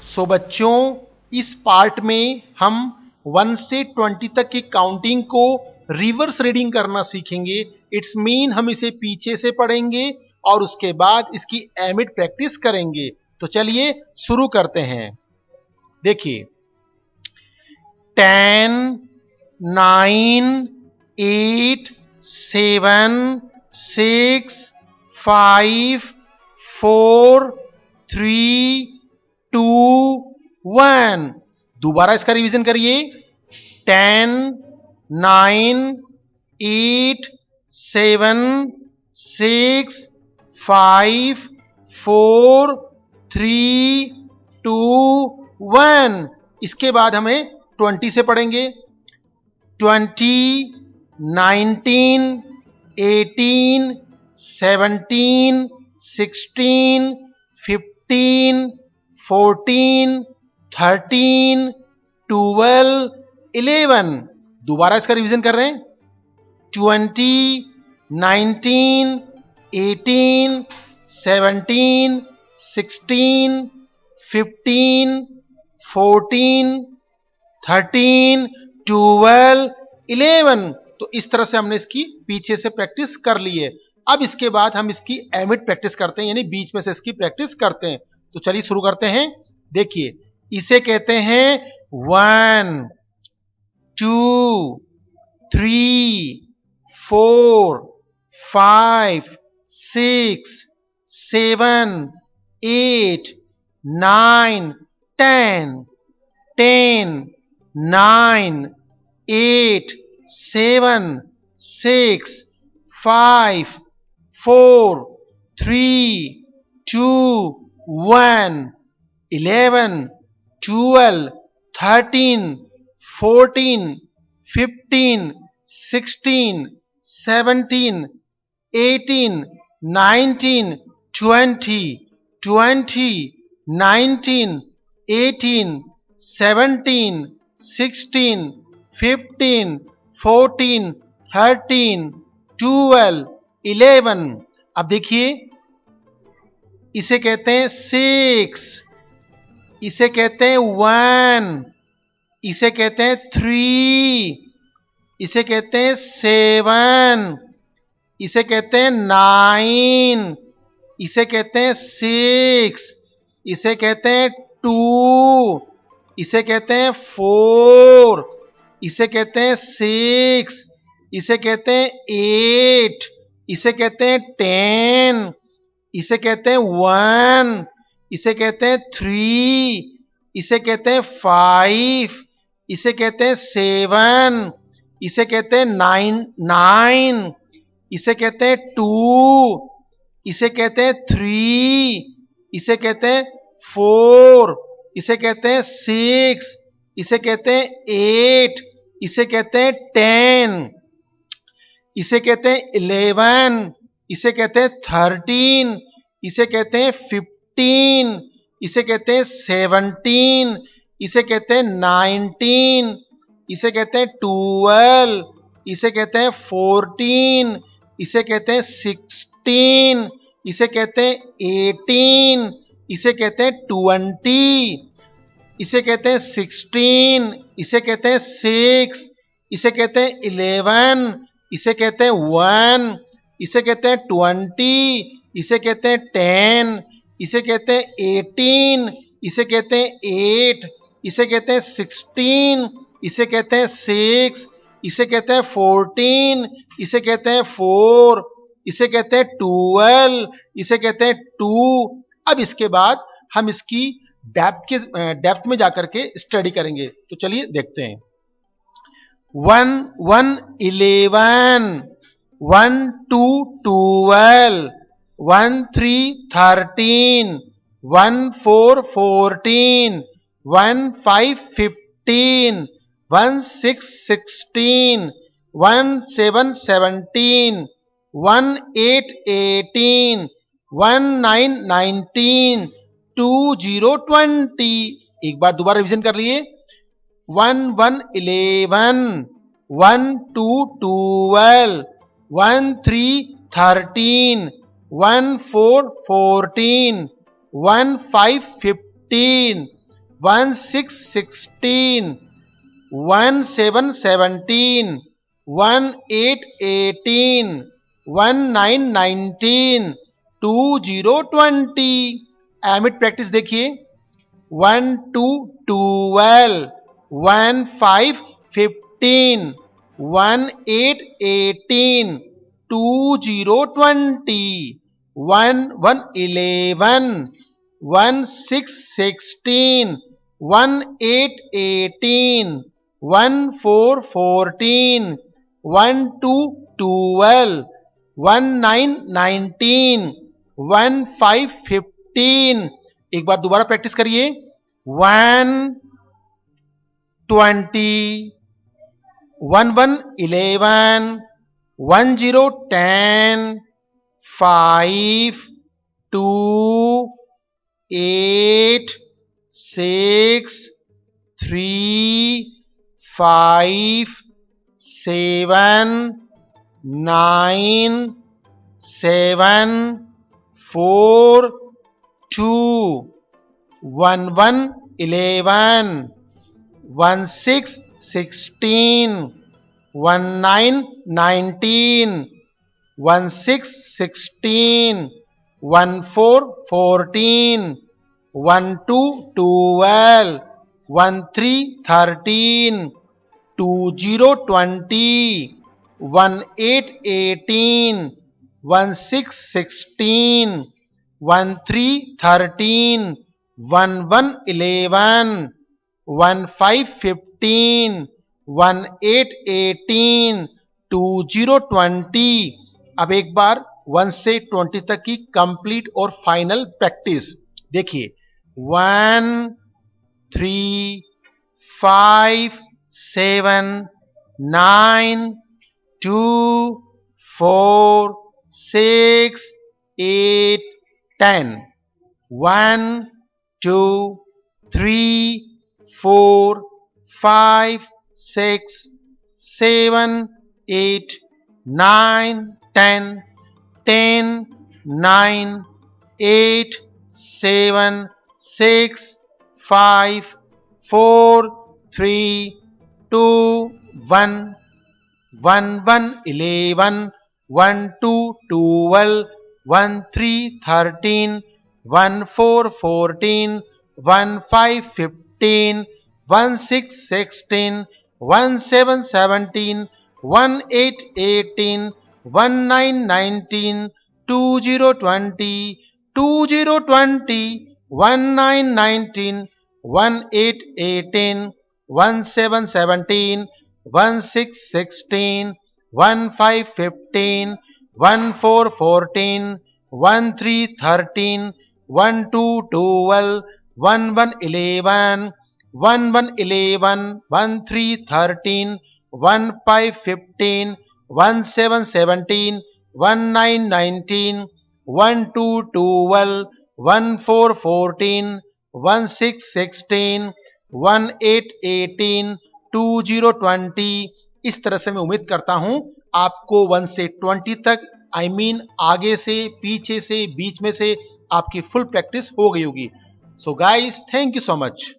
सो बच्चों, इस पार्ट में हम 1 से 20 तक की काउंटिंग को रिवर्स रीडिंग करना सीखेंगे। इट्स मीन हम इसे पीछे से पढ़ेंगे और उसके बाद इसकी एमिट प्रैक्टिस करेंगे। तो चलिए शुरू करते हैं। देखिए 10 9 8 7 6 5 4 3 2 1। दोबारा इसका रिवीजन करिए। 10 9 8 7 6 5 4 3 2 1। इसके बाद हमें 20 से पढ़ेंगे। 20 19 18 17 16 15 14 13 12 11। दोबारा इसका रिवीजन कर रहे हैं। 20 19 18 17 16 15 14 13 12 11। तो इस तरह से हमने इसकी पीछे से प्रैक्टिस कर ली है। अब इसके बाद हम इसकी एमिट प्रैक्टिस करते हैं, यानी बीच में से इसकी प्रैक्टिस करते हैं। तो चलिए शुरू करते हैं। देखिए इसे कहते हैं 1 2 3 4 5 6 7 8 9 10 10 9 8 7 6 5 4 3 2 1 11 12 13 14 15 16 17 18 19 20 20 19 18 17 16 15 14 13 12 11। अब देखिए इसे कहते हैं 6, इसे कहते हैं 1, इसे कहते हैं 3, इसे कहते हैं 7, इसे कहते हैं 9, इसे कहते हैं 6, इसे कहते हैं 2, इसे कहते हैं 4, इसे कहते हैं 6, इसे कहते हैं 8, इसे कहते हैं 10, इसे कहते हैं 1, इसे कहते हैं 3, इसे कहते हैं 5, इसे कहते हैं 7, इसे कहते हैं 9, इसे कहते हैं 2, इसे कहते हैं 3, इसे कहते हैं 4, इसे कहते हैं 6, इसे कहते हैं 8, इसे कहते हैं 10, इसे कहते हैं 11, इसे कहते हैं 13, इसे कहते हैं 15, इसे कहते हैं 17, इसे कहते हैं 19, इसे कहते हैं 12, इसे कहते हैं 14, इसे कहते हैं 16, इसे कहते हैं 18, इसे कहते हैं 20, इसे कहते हैं 16, इसे कहते हैं 6, इसे कहते हैं 11, इसे कहते हैं 1, इसे कहते हैं 20, इसे कहते हैं 10, इसे कहते हैं 18, इसे कहते हैं 8, इसे कहते हैं 16, इसे कहते हैं 6, इसे कहते हैं 14, इसे कहते हैं 4, इसे कहते हैं 12, इसे कहते हैं 2। अब इसके बाद हम इसकी डेप्थ में जाकर के स्टडी करेंगे। तो चलिए देखते हैं। 1 1 11, 1 2 12, 1 3 13, 1 4 14, 1 5 15, 1 6 16, 1 7 17, 1 8 18, 1 9 19, 2 0 20। एक बार दोबारा रिवीजन कर लिए। 1 1 11, 1 2 12, 1 3 13, 1 4 14, 1 5 15, 1 6 16, 1 7 17, 1 8 18, 1 9 19, 2 0 20। एमिट प्रैक्टिस देखिए, 1 2 12, 1 5 15, 1 8 18, 2 0 20, 1 1 11, 1 6 16, 1 8 18, 1 4 14, 1 2 12, 1 9 19, 1 5 15। एक बार दोबारा प्रैक्टिस करिए। 1 20, 1 1 11, 1 0 10, 5 2 8 6 3 5 7 9 7 4 2 1 1 11, 1 6 16, 1 9 19, 1 6 16, 1 4 14, 1 2 12, 1 3 13, 2 0 20, 1 8 18, 1 6 16, 1 3 13, 1 1 11, 1 5 15, 1 8 18, 2 0 20। अब एक बार 1 से 20 तक की कंप्लीट और फाइनल प्रैक्टिस देखिए। 1 3 5 7 9 2 4 6 8 10, 1 2 3 4 5 6 7 8 9 10, 10 9 8 7 6 5 4 3 2 1, 1 1 11, 1 2 12, 1 3 13, 1 4 14, 1 5 15, 1 6 16, 1 7 17, 1 8 18, 1 9 19, 2 0 20, 2 0 20, 1 9 19, 1 8 18, 1 7 17, 1 6 16, 1 5 15, 1 4 14, 1 3 13, 1 2 12, 1 1 11, 1 1 11, 1 3 13, 1 5 15, 1 7 17, 1 9 19, 1 2 12, 1 4 14, 1 6 16, 1 8 18, 2 0 20। इस तरह से मैं उम्मीद करता हूं आपको 1 से 20 तक आगे से, पीछे से, बीच में से आपकी फुल प्रैक्टिस हो गई होगी। So guys, thank you so much.